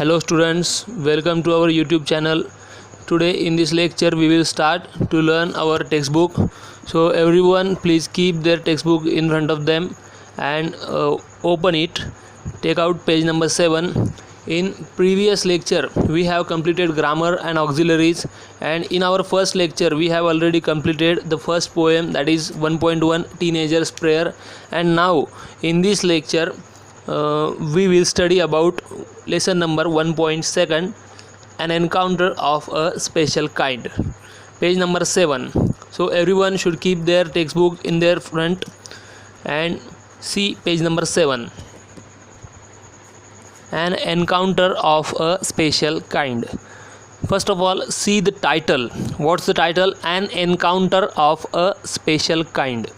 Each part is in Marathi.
Hello students, welcome to our YouTube channel. Today in this lecture we will start to learn our textbook. So everyone please keep their textbook in front of them and open it. Take out page number 7. In previous lecture we have completed grammar and auxiliaries, and in our first lecture we have already completed the first poem, that is 1.1 Teenager's Prayer. And now in this lecture we will study about lesson number 1.2, an encounter of a special kind, page number 7. So everyone should keep their textbook in their front and see page number 7, an encounter of a special kind. First of all, see the title. What's the title? An encounter of a special kind.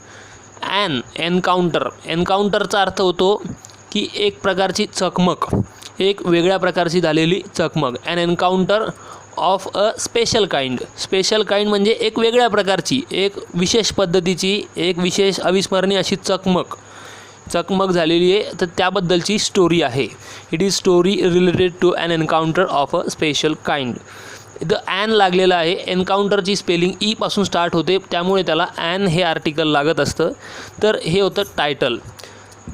An encounter, एन्काउंटरचा अर्थ होतो की एक प्रकारची चकमक, एक वेगळ्या प्रकारची झालेली चकमक. An encounter of a special kind. Special kind म्हणजे एक वेगळ्या प्रकारची, एक विशेष पद्धतीची, एक विशेष अविस्मरणीय अशी चकमक झालेली आहे, तर त्याबद्दलची स्टोरी आहे. It is story related to an encounter of a special kind. इथं ॲन लागलेलं आहे. एन्काउंटरची स्पेलिंग ई पासून स्टार्ट होते, त्यामुळे त्याला ॲन हे आर्टिकल लागत असतं. तर हे होतं title.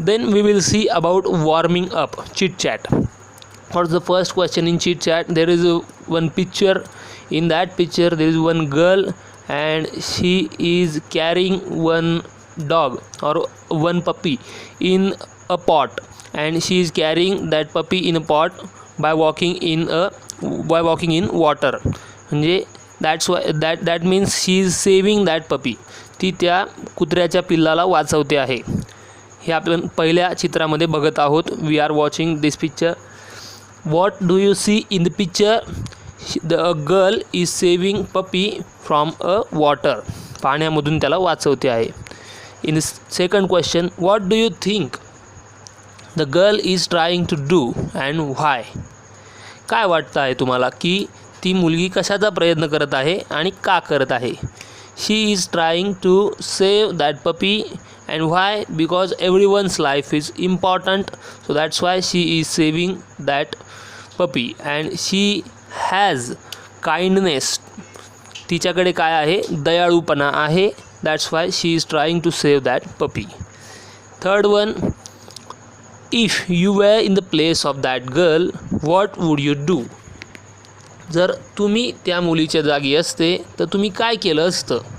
Then we will see about warming up, chit chat. What's the first question in chit chat? There is one picture. In that picture there is one girl and she is carrying one dog or one puppy in a pot, and she is carrying that puppy in a pot by walking in water. म्हणजे that means she is saving that puppy. ती त्या कुत्र्याच्या पिल्लाला वाचवते आहे. हे आपण पहिल्या चित्रामध्ये बघत आहोत. We are watching this picture. What do you see in the picture? The girl is saving puppy from a water. पाण्यामधून त्याला वाचवते आहे. In second question, what do you think the girl is trying to do and why? काय वाटतं आहे तुम्हाला की ती मुलगी कशाचा प्रयत्न करत आहे आणि का करत आहे? She is trying to save that puppy. And why? Because everyone's life is important, so that's why she is saving that puppy. And she has kindness. तिच्याकडे काय आहे? दयाळूपणा आहे. That's why she is trying to save that puppy. Third one, if you were in the place of that girl, what would you do? जर तुम्ही त्या मुलीच्या जागी असते तर तुम्ही काय केलं असतं?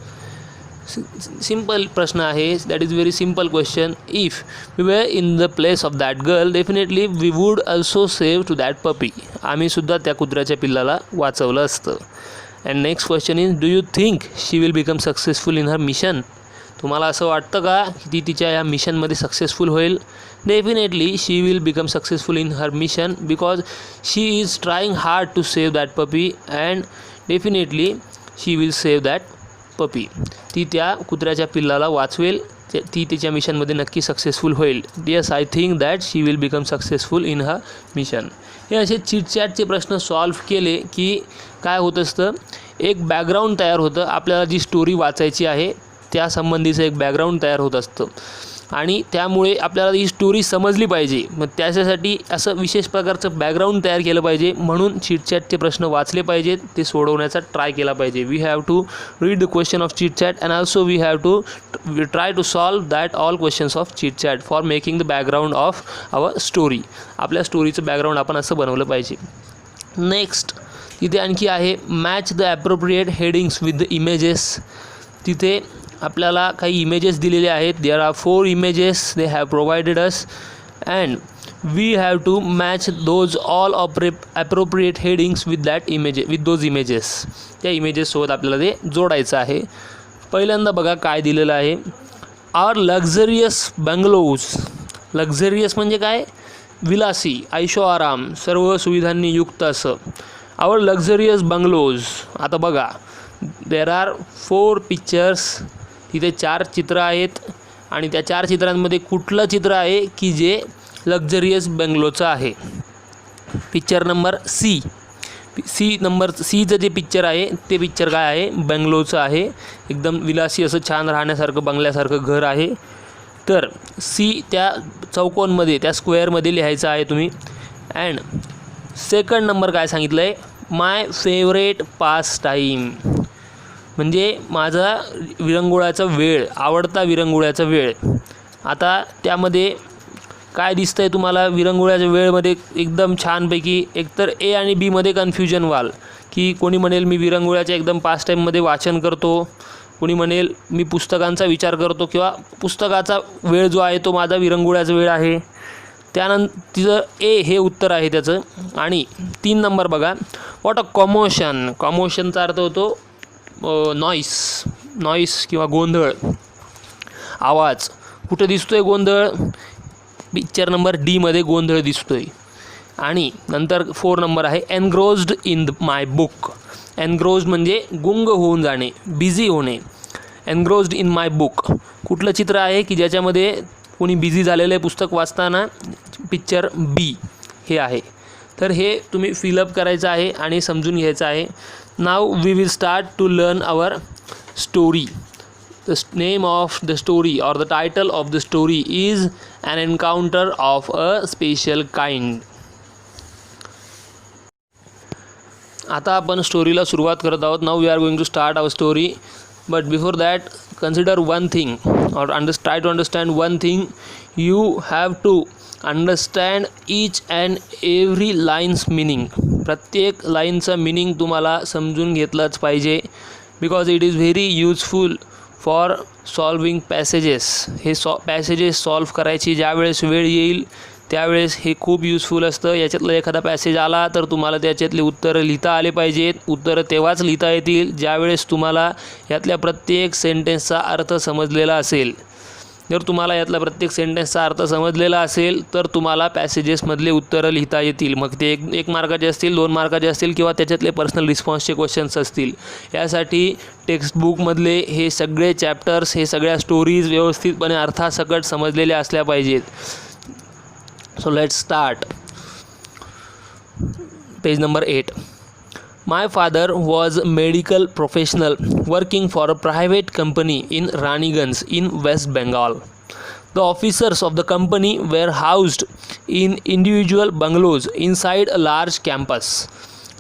सिंपल प्रश्न आहे. That is very simple question. If we were in the place of that girl, definitely we would also save to that puppy. आम्हीसुद्धा त्या कुत्र्याच्या पिल्लाला वाचवलं असतं. And next question is, do you think she will become successful in her mission? तुम्हाला असं वाटतं का की ती तिच्या या मिशनमध्ये सक्सेसफुल होईल? Definitely she will become successful in her mission because she is trying hard to save that puppy, and definitely she will save that puppy. ती त्या कुत्र्याच्या पिल्लाला वाचवेल. ती तिच्या मिशनमध्ये नक्की सक्सेसफुल होईल. Yes, I think that she will become successful in her mission. हे असे चिटचॅटचे प्रश्न सॉल्व्ह केले की काय होत असतं, एक बॅकग्राऊंड तयार होतं. आपल्याला जी स्टोरी वाचायची आहे त्यासंबंधीचं एक बॅकग्राऊंड तयार होत असतं, आणि त्यामुळे आपल्याला ही स्टोरी समजली पाहिजे. मग त्याच्यासाठी असं विशेष प्रकारचं बॅकग्राऊंड तयार केलं पाहिजे. म्हणून चिटचॅटचे प्रश्न वाचले पाहिजेत, ते सोडवण्याचा ट्राय केला पाहिजे. We have to read the question of chitchat and also we have to try to solve that all questions of chitchat for making the background of our story. आपल्या स्टोरीचं बॅकग्राऊंड आपण असं बनवलं पाहिजे. नेक्स्ट तिथे आणखी आहे, match the appropriate headings with the images. तिथे आपल्याला काही इमेजेस दिलेले आहेत. There are 4 images they have provided us, and we have to match those all appropriate headings with those images. त्या इमेजेससोबत आपल्याला ते जोडायचं आहे. पहिल्यांदा बघा काय दिलेलं आहे. आवर लक्झरियस बंगलोज. लक्झरियस म्हणजे काय? विलासी, ऐशो आराम, सर्व सुविधांनी युक्त असं. आवर लक्झरियस बंगलोज. आता बघा, देर आर 4 पिक्चर्स. तिथे 4 चित्र आहेत, आणि त्या 4 चित्रांमध्ये कुठलं चित्र आहे की जे लक्झरियस बंगलोचं आहे? पिक्चर नंबर सीचं जे पिक्चर आहे ते पिक्चर काय आहे? बंगलोचं आहे. एकदम विलासी असं छान राहण्यासारखं बंगल्यासारखं घर आहे. तर सी त्या चौकोनमध्ये, त्या स्क्वेअरमध्ये लिहायचं आहे तुम्ही. अँड सेकंड नंबर काय सांगितलं आहे, माय फेवरेट पास टाईम, म्हणजे माझा विरंगुळ्याचा वेळ, आवडता विरंगुळ्याचा वेळ. आता त्यामध्ये काय दिसतं आहे तुम्हाला, विरंगुळ्याच्या वेळमध्ये एकदम छानपैकी एकतर ए आणि बीमध्ये कन्फ्युजन व्हाल, की कोणी म्हणेल मी विरंगुळ्याच्या एकदम पास टाईममध्ये वाचन करतो, कोणी म्हणेल मी पुस्तकांचा विचार करतो, किंवा पुस्तकाचा वेळ जो आहे तो माझा विरंगुळ्याचा वेळ आहे. त्यानंतर तिचं ए हे उत्तर आहे त्याचं. आणि 3 नंबर बघा, व्हॉट अ कॉमोशन. कॉमोशनचा अर्थ होतो नॉईस किंवा गोंधळ, आवाज. कुठं दिसतो आहे गोंधळ, पिक्चर नंबर डीमध्ये गोंधळ दिसतो आहे. आणि नंतर 4 नंबर आहे, एनग्रोज्ड इन माय बुक. एनग्रोज्ड म्हणजे गुंग होऊन जाणे, बिझी होणे. एनग्रोज्ड इन माय बुक कुठलं चित्र आहे की ज्याच्यामध्ये कोणी बिझी झालेलं आहे पुस्तक वाचताना, पिक्चर बी हे आहे. तर हे तुम्ही फिलअप करायचं आहे आणि समजून घ्यायचं आहे. Now we will start to learn our story. The name of the story or the title of the story is An Encounter of a Special Kind. आता आपण स्टोरीला सुरुवात करत आहोत. Now we are going to start our story. But before that consider one thing or try to understand one thing. You have to understand each and every line's meaning. प्रत्येक लाईनचा मिनिंग तुम्हाला समजून घेतलाच पाहिजे, because it is very useful for solving passages. हे पॅसेजेस सॉल्व करायची ज्यावेळेस वेळ येईल त्यावेळेस हे खूप यूजफुल असतं. याच्यातला एखादा पॅसेज आला तर तुम्हाला त्याच्यातले उत्तरं लिहिता आले पाहिजेत. उत्तरं तेव्हाच लिहिता येतील ज्यावेळेस तुम्हाला यातल्या प्रत्येक सेंटेन्सचा अर्थ समजलेला असेल. जर तुम्हाला यातला प्रत्येक सेंटेन्सचा अर्थ समजलेला असेल तर तुम्हाला पॅसेजेसमधले उत्तरं लिहिता येतील. मग ते एक मार्काचे असतील, 2 मार्काचे असतील, किंवा त्याच्यातले पर्सनल रिस्पॉन्सचे क्वेश्चन्स असतील. यासाठी टेक्स्टबुकमधले हे सगळे चॅप्टर्स, हे सगळ्या स्टोरीज व्यवस्थितपणे अर्थासकट समजलेल्या असल्या पाहिजेत. So let's start. Page number 8. My father was a medical professional working for a private company in Raniganj in West Bengal. The officers of the company were housed in individual bungalows inside a large campus.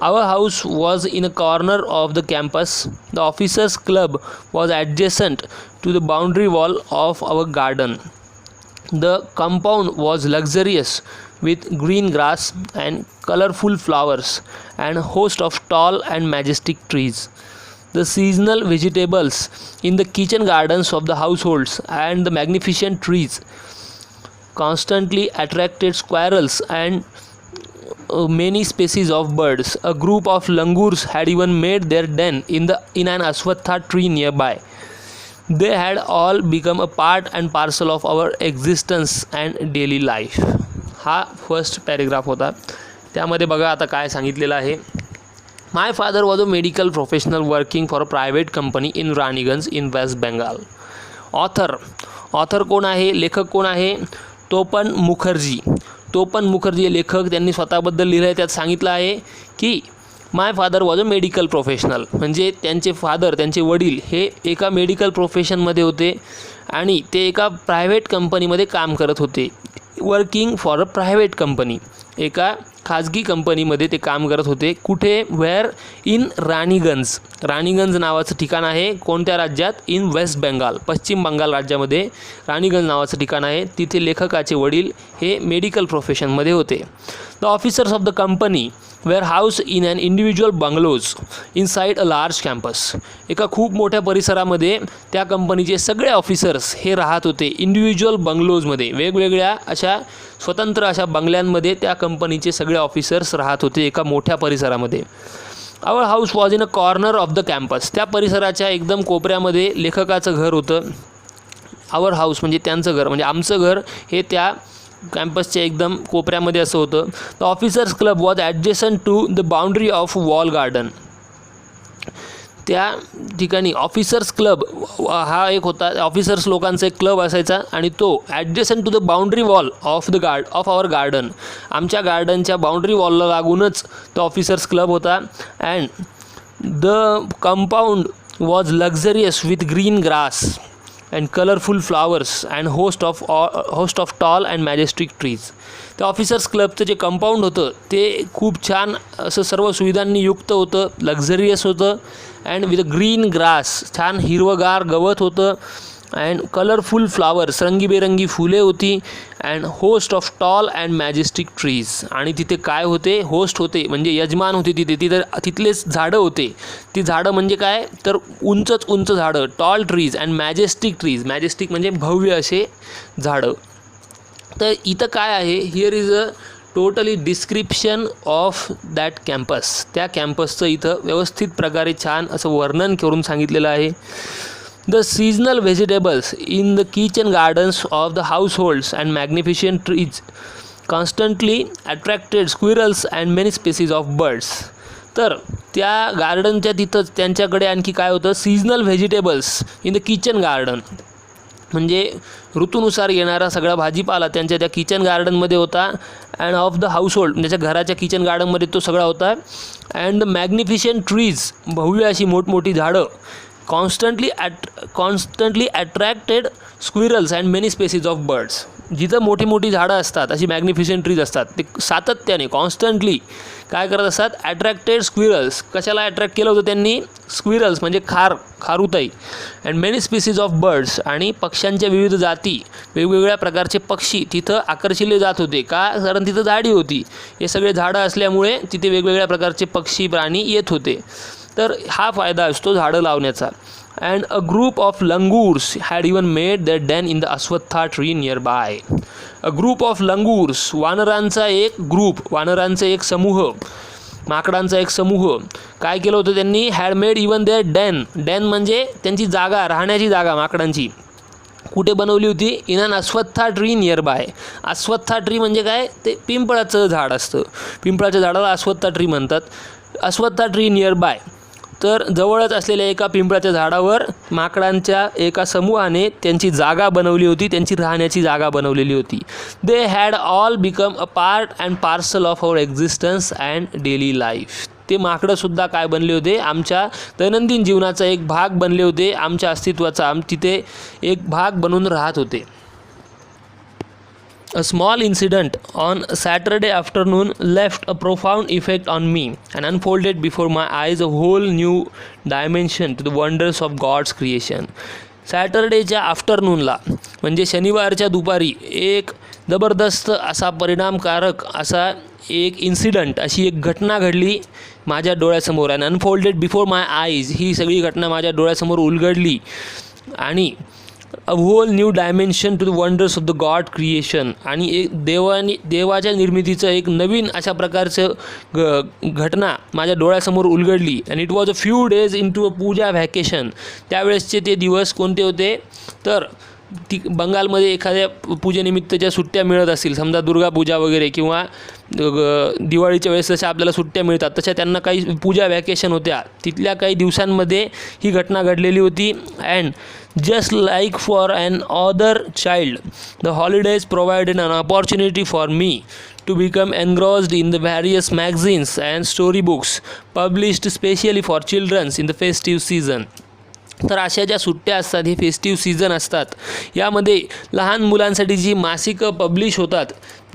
Our house was in a corner of the campus. The officers' club was adjacent to the boundary wall of our garden. The compound was luxurious with green grass and colorful flowers and a host of tall and majestic trees. The seasonal vegetables in the kitchen gardens of the households and the magnificent trees constantly attracted squirrels and many species of birds. A group of langurs had even made their den in an ashwatha tree nearby. They had all become a part and parcel of our existence and daily life. हा फर्स्ट पॅरेग्राफ होता. त्यामध्ये बघा आता काय सांगितलेलं आहे. My father was a medical professional working for a private company in Raniganj in West Bengal. Author कोण आहे, लेखक कोण आहे, तोपन मुखर्जी. तोपन मुखर्जी हे लेखक, त्यांनी स्वतःबद्दल लिहिलं आहे. त्यात सांगितलं आहे की my father was a medical professional, म्हणजे त्यांचे फादर, त्यांचे वडील हे एका मेडिकल प्रोफेशनमध्ये होते आणि ते एका प्रायव्हेट कंपनीमध्ये काम करत होते. Working for a private company, एका खाजगी कंपनीमध्ये ते काम करत होते. कुठे, वेअर, इन राणीगंज. राणीगंज नावाचं ठिकाण आहे कोणत्या राज्यात, इन वेस्ट बेंगाल, पश्चिम बंगाल राज्यामध्ये राणीगंज नावाचं ठिकाण आहे. तिथे लेखकाचे वडील हे मेडिकल प्रोफेशनमध्ये होते. The officers of the company were house in an individual bungalows inside a large campus. एका खूप मोठ्या परिसरामध्ये त्या कंपनीचे सगळे ऑफिसर्स हे राहत होते. इंडिव्हिज्युअल बंगलोजमध्ये, वेगवेगळ्या अशा स्वतंत्र अशा बंगल्यांमध्ये त्या कंपनीचे सगळे ऑफिसर्स राहत होते एका मोठ्या परिसरामध्ये. Our house was in a corner of the campus. त्या परिसराच्या एकदम कोपऱ्यामध्ये लेखकाचं घर होतं. आवर हाऊस म्हणजे त्यांचं घर, म्हणजे आमचं घर हे त्या कॅम्पसच्या एकदम कोपऱ्यामध्ये असं होतं. The officers club was adjacent to the boundary of wall garden. त्या ठिकाणी ऑफिसर्स क्लब हा एक होता. ऑफिसर्स लोकांचा एक क्लब असायचा आणि तो adjacent to the boundary wall of our garden. आमच्या गार्डनच्या बाउंड्री वॉलला लागूनच तो ऑफिसर्स क्लब होता. And the compound was luxurious with green grass. And colourful flowers and host of tall and majestic trees. त्या ऑफिसर्स क्लबचं जे कंपाऊंड होतं ते खूप छान असं सर्व सुविधांनी युक्त होतं, लक्झरियस होतं अँड विथ ग्रीन ग्रास, छान हिरवगार गवत होतं अँड कलरफुल फ्लावर्स, रंगीबेरंगी फुले होती and host of tall and majestic trees. आणि तिथे काय होते, होस्ट होते म्हणजे यजमान होते तिथलेच झाडं होते. ती झाडं म्हणजे काय तर उंच झाडं, tall trees and majestic trees. Majestic म्हणजे भव्य असे झाडं. तर इथं काय आहे, here is a totally description of that campus. त्या कॅम्पसचं इथं व्यवस्थित प्रकारे छान असं वर्णन करून सांगितलेलं आहे. The seasonal vegetables in the kitchen gardens of the households and magnificent trees constantly attracted squirrels and many species of birds. तर त्या गार्डनच्या तिथंच त्यांच्याकडे आणखी काय होतं, seasonal vegetables in the kitchen garden, म्हणजे ऋतूनुसार येणारा सगळा भाजीपाला त्यांच्या त्या किचन गार्डनमध्ये होता. अँड ऑफ द हाऊसहोल्ड, त्याच्या घराच्या किचन गार्डनमध्ये तो सगळा होता. अँड द मॅग्निफिशंट ट्रीज, भव्य अशी मोठमोठी झाडं, constantly attracted squirrels and many species of birds. जिथं मोठी मोठी झाडं असतात, अशी मॅग्निफिशंट ट्रीज असतात, ते सातत्याने कॉन्स्टंटली काय करत असतात, अट्रॅक्टेड स्क्विरल्स. कशाला अट्रॅक्ट केलं होतं त्यांनी, स्क्विरल्स म्हणजे खारुताई and many species of birds, आणि पक्ष्यांच्या विविध जाती, वेगवेगळ्या प्रकारचे पक्षी तिथं आकर्षिले जात होते. का, कारण तिथं झाडी होती. हे सगळे झाडं असल्यामुळे तिथे वेगवेगळ्या प्रकारचे पक्षी प्राणी येत होते. तर हा फायदा असतो झाडं लावण्याचा. And a group of langurs had even made their den in the ashwattha tree near by. A group of langurs, वानरांचा एक ग्रुप, वानरांचा एक समूह, माकडांचा एक समूह काय केलं होतं त्यांनी, had made even their den. Den म्हणजे त्यांची जागा, राहण्याची जागा माकडांची. कुठे बनवली होती, in an ashwattha tree near by. Ashwattha tree म्हणजे काय, ते पिंपळाचं झाड असतं, पिंपळाच्या झाडाला अश्वत्था ट्री म्हणतात. अश्वत्था ट्री नियर बाय, तर जवळच असलेल्या एका पिंपळाच्या झाडावर माकडांच्या एका समूहाने त्यांची जागा बनवली होती, त्यांची राहण्याची जागा बनवलेली होती. They had all become a part and parcel of our existence and daily life. ते माकडंसुद्धा काय बनले होते, आमच्या दैनंदिन जीवनाचा एक भाग बनले होते, आमच्या अस्तित्वाचा तिथे एक भाग बनून राहत होते. A small incident on Saturday afternoon left a profound effect on me and unfolded before my eyes a whole new dimension to the wonders of God's creation. सॅटरडेच्या आफ्टरनूनला म्हणजे शनिवारच्या दुपारी एक जबरदस्त असा परिणामकारक असा एक इन्सिडंट, अशी एक घटना घडली माझ्या डोळ्यासमोर. And unfolded before my eyes, ही सगळी घटना माझ्या डोळ्यासमोर उलगडली. आणि a whole new dimension to the wonders of the god creation, आणि एक देवाच्या निर्मितीचं एक नवीन अशा प्रकारचं घटना माझ्या डोळ्यासमोर उलगडली. And it was a few days into a puja vacation. त्यावेळेसचे ते दिवस कोणते होते तर बंगालमध्ये एखाद्या पूजेनिमित्तच्या सुट्ट्या मिळत असतील, समजा दुर्गा पूजा वगैरे किंवा दिवाळीच्या वेळेस जशा आपल्याला सुट्ट्या मिळतात तशा त्यांना काही पूजा व्हॅकेशन होत्या. तिथल्या काही दिवसांमध्ये ही घटना घडलेली होती. And just like for an other child, the holidays provided an opportunity for me to become engrossed in the various magazines and storybooks published specially for children in the festive season. तर अशा ज्या सुट्ट्या असतात, हे फेस्टिव्ह सीझन असतात, यामध्ये लहान मुलांसाठी जी मासिकं पब्लिश होतात,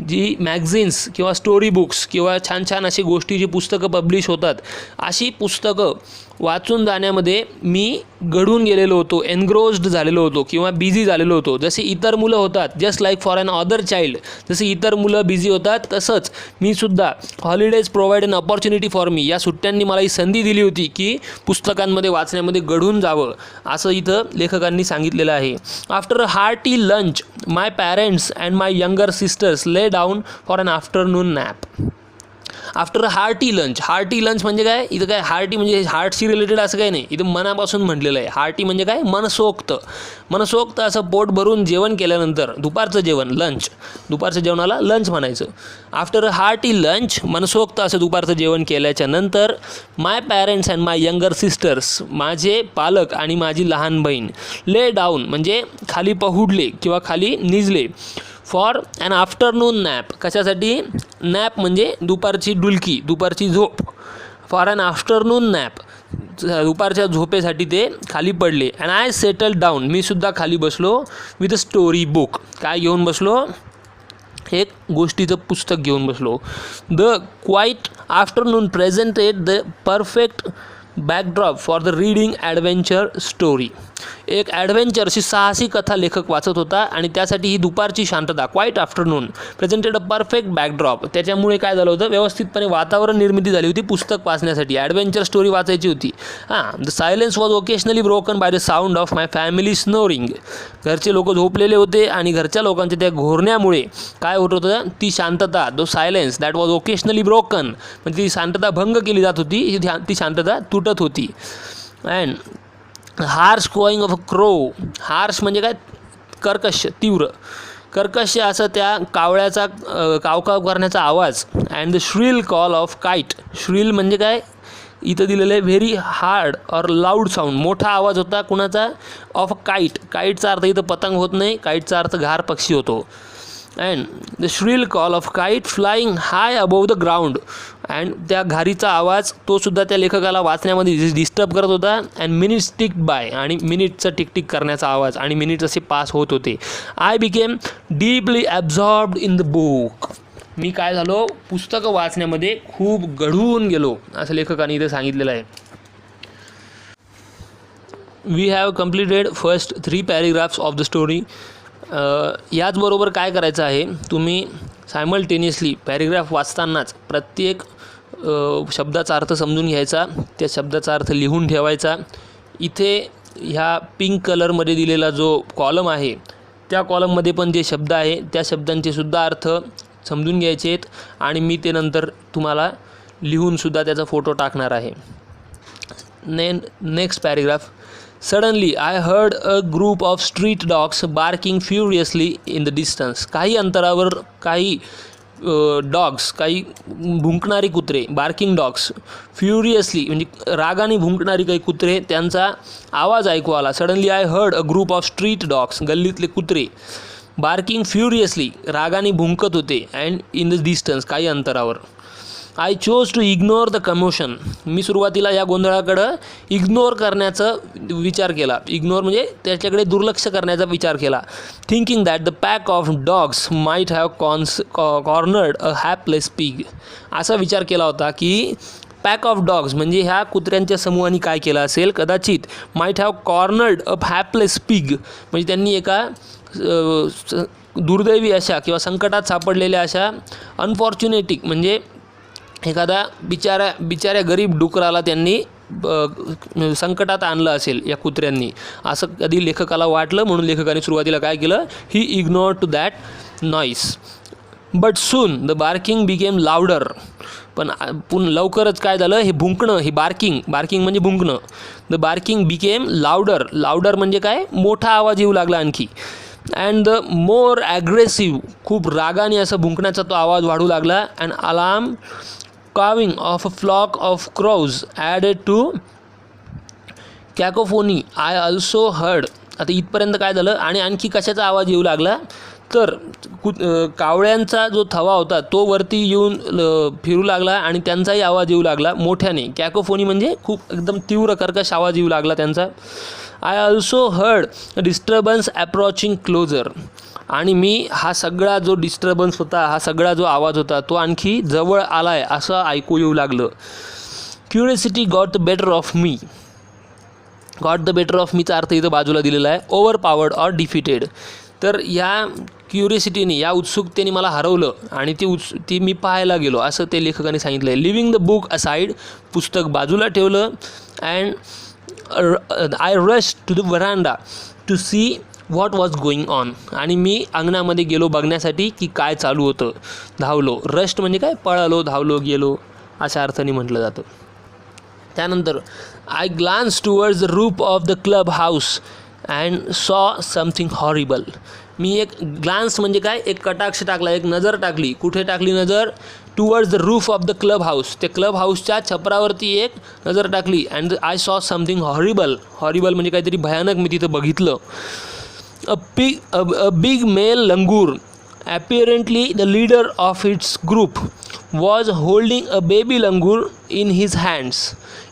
जी मॅगझिन्स किंवा स्टोरी बुक्स किंवा छान छान अशी गोष्टीची पुस्तकं पब्लिश होतात, अशी पुस्तकं वाचून जाण्यामध्ये मी घडून गेलेलो होतो, एनग्रोस्ड झालेलो होतो किंवा बिझी झालेलो होतो. जसे इतर मुलं होतात, just like for another child, जसे इतर मुलं बिझी होतात तसंच मी सुद्धा holidays provide an opportunity for me, या सुट्ट्यांनी मला ही संधी दिली होती की पुस्तकांमध्ये वाचण्यामध्ये घडून जावं, असं इथं लेखकांनी सांगितलेलं आहे. After a hearty lunch my parents and my younger sisters lay down for an afternoon nap. After hearty lunch, hearty lunch म्हणजे काय, इथं काय हार्टी म्हणजे हार्टशी रिलेटेड असं काही नाही, इथं मनापासून म्हटलेलं आहे. हार्टी म्हणजे काय, मनसोक्त, मनसोक्त असं पोट भरून जेवण केल्यानंतर, दुपारचं जेवण, लंच, दुपारच्या जेवणाला लंच म्हणायचं. आफ्टर हार्टी लंच, मनसोक्त असं दुपारचं जेवण केल्याच्या नंतर my parents and my younger sisters, माझे पालक आणि माझी लहान बहीण, ले डाऊन म्हणजे खाली पहुडले किंवा खाली निजले, फॉर ॲन आफ्टरनून नॅप, कशासाठी, नॅप म्हणजे दुपारची डुलकी, दुपारची झोप, फॉर ॲन आफ्टरनून नॅप, दुपारच्या झोपेसाठी ते खाली पडले. अँड आय सेटल डाऊन, मी सुद्धा खाली बसलो विथ अ स्टोरी बुक. काय घेऊन बसलो? एक गोष्टीचं पुस्तक घेऊन बसलो. The quiet afternoon presented the perfect backdrop for the reading adventure story. एक ॲडव्हेंचरची साहसी कथा लेखक वाचत होता आणि त्यासाठी ही दुपारची शांतता, quiet afternoon presented a perfect backdrop. त्याच्यामुळे काय झालं होतं, व्यवस्थितपणे वातावरण निर्मिती झाली होती पुस्तक वाचण्यासाठी, ॲडव्हेंचर स्टोरी वाचायची होती. The silence was occasionally broken by the sound of my family snoring. घरचे लोक झोपलेले होते आणि घरच्या लोकांच्या त्या घोरण्यामुळे काय होत होतं, ती शांतता, though silence that was occasionally broken, म्हणजे ती शांतता भंग केली जात होती, ती शांतता तुटत होती. And harsh crowing of a crow. Harsh म्हणजे काय, कर्कश, तीव्र, कर्कश असं त्या कावळ्याचा कावकाव करण्याचा आवाज. And the Srila call of kite. Srila म्हणजे काय, इथं दिलेलं आहे very hard or loud sound, मोठा आवाज होता कुणाचा, ऑफ अ काईट. काईटचा अर्थ इथं पतंग होत नाही, काईटचा अर्थ घार पक्षी होतो. And the Srila call of kite flying high above the ground. And त्या घारीचा आवाज तो सुद्धा त्या लेखकाला वाचण्यामध्ये डिस्टर्ब करत होता. अँड मिनिट्स टिक बाय, आणि मिनिटचा टिकटिक करण्याचा आवाज, आणि मिनिट्स असे पास होत होते. I became deeply absorbed in the book. मी काय झालो, पुस्तकं वाचण्यामध्ये खूप गढून गेलो, असं लेखकाने इथे सांगितलेलं आहे. We have completed first 3 paragraphs of the story. याचबरोबर काय करायचं आहे, तुम्ही सायमल्टेनियसली पॅरेग्राफ वाचतानाच प्रत्येक शब्दाचा अर्थ समजून घ्यायचा, त्या शब्दाचा अर्थ लिहून ठेवायचा. इथे ह्या पिंक कलरमध्ये दिलेला जो कॉलम आहे, त्या कॉलममध्ये पण जे शब्द आहे त्या शब्दांचे सुद्धा अर्थ समजून घ्यायचे आहेत, आणि मी ते नंतर तुम्हाला लिहूनसुद्धा त्याचा फोटो टाकणार आहे. Next paragraph. Suddenly I heard a group of street dogs barking furiously in the distance. काही अंतरावर काही डॉग्स, काही भुंकणारी कुत्रे, बार्किंग डॉग्स, फ्युरियसली म्हणजे रागाने भुंकणारी काही कुत्रे, त्यांचा आवाज ऐकू आला. Suddenly I heard a group of street dogs, गल्लीतले कुत्रे, बार्किंग फ्युरियसली, रागाने भुंकत होते. अँड इन द डिस्टन्स, काही अंतरावर. I chose to ignore the commotion. मी सुरुवातीला या गोंधळाकडं इग्नोर करण्याचा विचार केला. इग्नोर म्हणजे त्याच्याकडे दुर्लक्ष करण्याचा विचार केला. Thinking that the pack of dogs might have cornered a hapless pig. असा विचार केला होता की पॅक ऑफ डॉग्स म्हणजे ह्या कुत्र्यांच्या समूहाने काय केलं असेल, कदाचित might have cornered a hapless pig, म्हणजे त्यांनी एका दुर्दैवी अशा किंवा संकटात सापडलेल्या अशा अनफॉर्च्युनेटिक म्हणजे एखादा बिचाऱ्या गरीब डुकराला त्यांनी संकटात आणलं असेल या कुत्र्यांनी, असं कधी लेखकाला वाटलं. म्हणून लेखकाने सुरुवातीला काय केलं, he ignore to that noise. But soon the barking became louder. पण लवकरच काय झालं, हे भुंकणं, हे बार्किंग म्हणजे भुंकणं, the barking became louder. Louder म्हणजे काय, मोठा आवाज येऊ लागला आणखी. अँड द मोर ॲग्रेसिव्ह, खूप रागाने असं भुंकण्याचा तो आवाज वाढू लागला. And alarm cawing of a flock of crows added to cacophony. I also heard. आता इथपर्यंत काय झालं, आणि आणखी कशाचा आवाज येऊ लागला, तर कावळ्यांचा जो थवा होता तो वरती येऊन फिरू लागला आणि त्यांचाही आवाज येऊ लागला मोठ्याने. कॅकोफोनी म्हणजे खूप एकदम तीव्र कर्कश आवाज येऊ लागला त्यांचा. I also heard disturbance approaching closer. आणि मी हा सगळा जो डिस्टर्बन्स होता, हा सगळा जो आवाज होता तो आणखी जवळ आलाय असं ऐकू येऊ लागलं. Curiosity got the better of me. Got the better of मीचा अर्थ इथं बाजूला दिलेला आहे, ओव्हर पॉवर्ड ऑर डिफिटेड. तर या क्युरियोसिटीने, या उत्सुकतेने मला हरवलं आणि ती मी पाहायला गेलो, असं ते लेखकाने सांगितलं आहे. लिव्हिंग द बुक असाइड, पुस्तक बाजूला ठेवलं. And I rush to the veranda to see what was going on. आणि मी अंगणामध्ये गेलो बघण्यासाठी की काय चालू होतं. धावलो, रस्ट म्हणजे काय, पळालो, धावलो, गेलो अशा अर्थाने म्हटलं जातं. त्यानंतर I glance towards the roof of the club house and saw something horrible. मी एक ग्लान्स म्हणजे काय, एक कटाक्ष टाकला, एक नजर टाकली. कुठे टाकली नजर, towards the roof of the club house. ते क्लब हाऊसच्या छपरावरती एक नजर टाकली. And I saw something horrible. Horrible म्हणजे काहीतरी भयानक मी तिथं बघितलं. A big male langur, apparently the leader of its group, was holding a baby langur in his hands.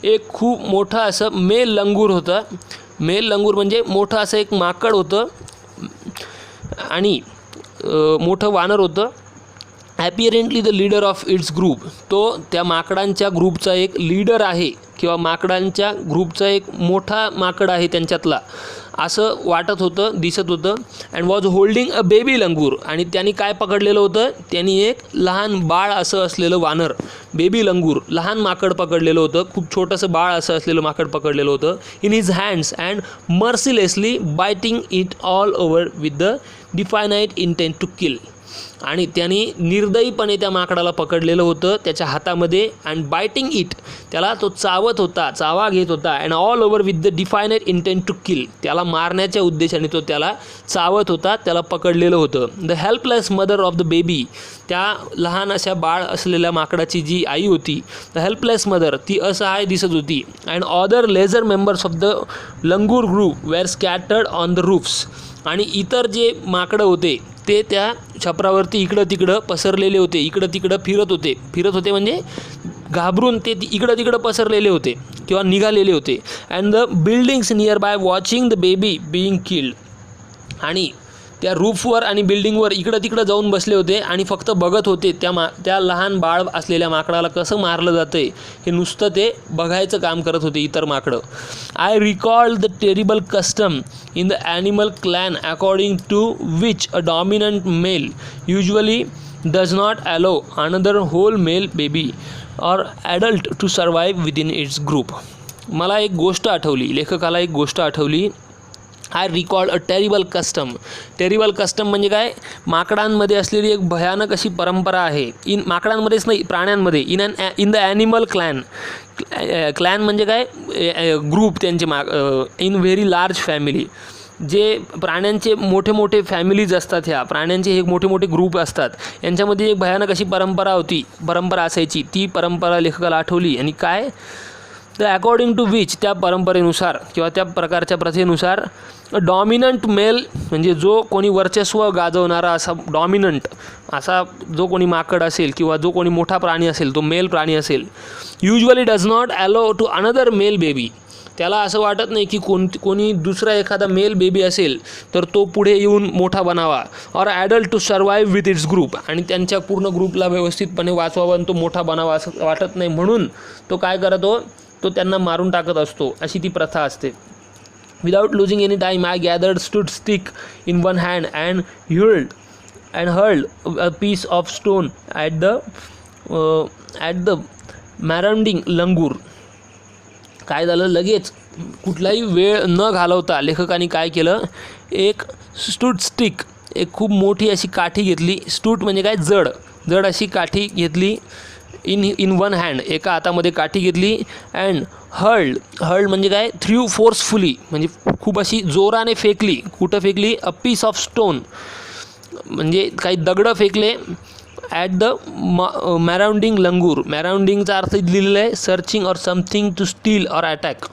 एक खूप मोठं असं मेल लंगूर होतं. मेल लंगूर म्हणजे मोठं असं एक माकड होतं आणि मोठं वानर होतं. Apparently the leader of its group. तो त्या माकडांच्या ग्रुपचा एक लीडर आहे किंवा माकडांच्या ग्रुपचा एक मोठा माकड आहे त्यांच्यातला असं वाटत होतं, दिसत होतं. And was holding a baby लंगूर. आणि त्यांनी काय पकडलेलं होतं, त्यांनी एक लहान बाळ असं असलेलं वानर, बेबी लंगूर, लहान माकड पकडलेलं होतं. खूप छोटंसं बाळ असं असलेलं माकड पकडलेलं होतं. In his hands and mercilessly biting it all over with the definite intent to kill. आणि त्यांनी निर्दयीपणे त्या माकडाला पकडलेलं होतं त्याच्या हातामध्ये. अँड बायटिंग इट, त्याला तो चावत होता, चावा घेत होता. And all over with the definite intent to kill, त्याला मारण्याच्या उद्देशाने तो त्याला चावत होता, त्याला पकडलेलं होतं. The helpless mother of the baby, त्या लहान अशा बाळ असलेल्या माकडाची जी आई होती, द हेल्पलेस मदर, ती असहाय दिसत होती. And other lesser members of the langur group were scattered on the roofs. आणि इतर जे माकडं होते ते त्या छपरावरती इकडं तिकडं पसरलेले होते, इकडं तिकडं फिरत होते म्हणजे घाबरून ते इकडं तिकडं पसरलेले होते किंवा निघालेले होते. And the buildings near by watching the baby being killed. आणि त्या रूफवर आणि बिल्डिंगवर इकडं तिकडं जाऊन बसले होते आणि फक्त बघत होते त्या लहान बाळ असलेल्या माकडाला कसं मारलं जातं आहे हे नुसतं ते बघायचं काम करत होते इतर माकडं. I recall the terrible custom in the animal clan according to which a dominant male usually does not allow another whole male baby or adult to survive within its group. मला एक गोष्ट आठवली, लेखकाला एक गोष्ट आठवली. I recall a terrible custom. Terrible custom म्हणजे काय, माकडांमध्ये असलेली एक भयानक अशी परंपरा आहे. माकडांमध्येच नाही, प्राण्यांमध्ये. In the animal clan. Clan म्हणजे काय, ग्रुप त्यांचे इन व्हेरी लार्ज फॅमिली. जे प्राण्यांचे मोठे मोठे फॅमिलीज असतात, ह्या प्राण्यांचे हे मोठे मोठे ग्रुप असतात, यांच्यामध्ये एक भयानक अशी परंपरा असायची. ती परंपरा लेखकाला आठवली. आणि काय, द अकॉर्डिंग टू विच, त्या परंपरेनुसार किंवा त्या प्रकारच्या प्रथेनुसार डॉमिनंट मेल म्हणजे जो कोणी वर्चस्व गाजवणारा असा डॉमिनंट असा जो कोणी माकड असेल किंवा जो कोणी मोठा प्राणी असेल, तो मेल प्राणी असेल, युजली डज नॉट अलो टू अनदर मेल बेबी. त्याला असं वाटत नाही की कोणी दुसरा एखादा मेल बेबी असेल तर तो पुढे येऊन मोठा बनावा. Or adult to survive with its group, आणि त्यांच्या पूर्ण ग्रुपला व्यवस्थितपणे वाचवावा आणि तो मोठा बनावा असं वाटत नाही, म्हणून तो काय करतो, तो त्यांना मारून टाकत असतो. अशी ती प्रथा असते. Without losing any time I gathered stout stick in one hand and hurled a piece of stone at the marauding langur. काय झालं, लगेच कुठलाही वेळ न घालवता लेखकाने काय केलं, एक स्टूड स्टिक, एक खूप मोठी अशी काठी घेतली. स्टूट म्हणजे काय, जड अशी काठी घेतली. इन वन हँड, एका हातामध्ये काठी घेतली. अँड हर्ल्ड म्हणजे काय, थ्रू फोर्सफुली म्हणजे खूप अशी जोराने फेकली. कुठं फेकली, अ पीस ऑफ स्टोन म्हणजे काही दगडं फेकले. ॲट द मॅराउंडिंग लंगूर. मॅराउंडिंगचा अर्थ लिहिलेला आहे searching or something to steal or attack.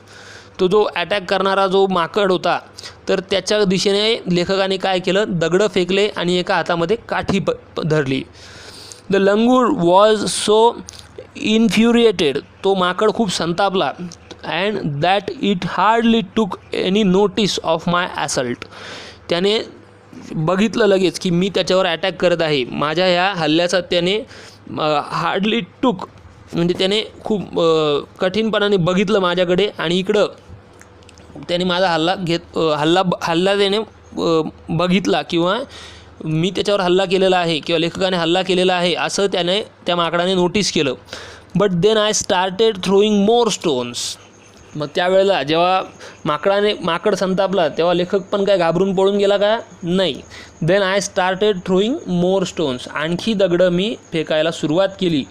तो जो अटॅक करणारा जो माकड होता तर त्याच्या दिशेने लेखकाने काय केलं, दगडं फेकले आणि एका हातामध्ये काठी धरली. द लंगूर वॉज सो इन्फ्युरिएटेड, तो माकड खूप संतापला. अँड दॅट इट हार्डली टूक any notice of my assault. त्याने बघितलं लगेच की मी त्याच्यावर अटॅक करत आहे, माझ्या ह्या हल्ल्याचा त्याने हार्डली टूक म्हणजे त्याने खूप कठीणपणाने बघितलं माझ्याकडे आणि इकडं त्याने माझा हल्ला त्याने बघितला किंवा मी त्याच्यावर हल्ला केलेला आहे किंवा लेखकाने हल्ला केलेला आहे असं त्याने त्या माकडाने नोटीस केलं. But then I started throwing more stones. मग त्यावेळेला जेव्हा माकड संतापला तेव्हा लेखक पण काय घाबरून पळून गेला का, नाही. Then I started throwing more stones, आणखी दगडं मी फेकायला सुरुवात केली.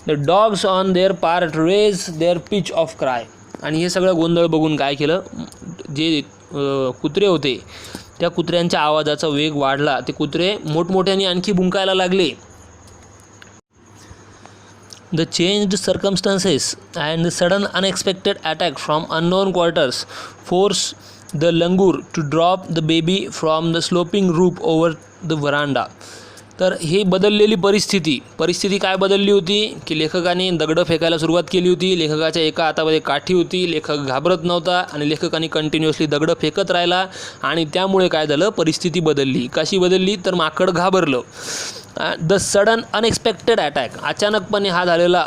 The dogs on their part raise their pitch of cry. आणि हे सगळं गोंधळ बघून काय केलं, जे कुत्रे होते त्या कुत्र्यांच्या आवाजाचा वेग वाढला. ते कुत्रे मोठमोठ्याने आणखी भुंकायला लागले. The changed circumstances and the sudden unexpected attack from unknown quarters forced the langur to drop the baby from the sloping roof over the veranda. तर ही बदललेली परिस्थिती काय बदलली होती की लेखकाने दगडं फेकायला सुरुवात केली होती. लेखकाच्या एका हातामध्ये काठी होती, लेखक घाबरत नव्हता आणि लेखकाने कंटिन्युअसली दगडं फेकत राहिला आणि त्यामुळे काय झालं, परिस्थिती बदलली. कशी बदलली तर माकड घाबरलं. द सडन अनएक्सपेक्टेड अटॅक, अचानकपणे हा झालेला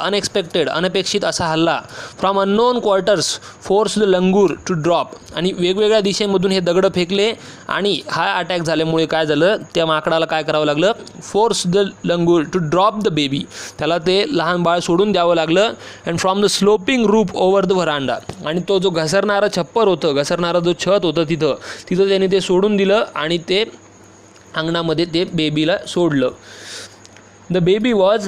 अनपेक्षित असा हल्ला from unknown quarters force the langur to drop, आणि वेगवेगळ्या दिशेमधून हे दगडं फेकले आणि हा अटॅक झाल्यामुळे काय झालं, त्या माकडाला काय करावं लागलं, force the langur to drop the baby, त्याला ते लहान बाळ सोडून द्यावं लागलं. And from the sloping roof over the veranda, आणि तो जो घसरणारा छप्पर होतं, घसरणारा जो छत होतं तिथं त्याने ते सोडून दिलं आणि ते अंगणामध्ये ते बेबीला सोडलं. द बेबी वॉज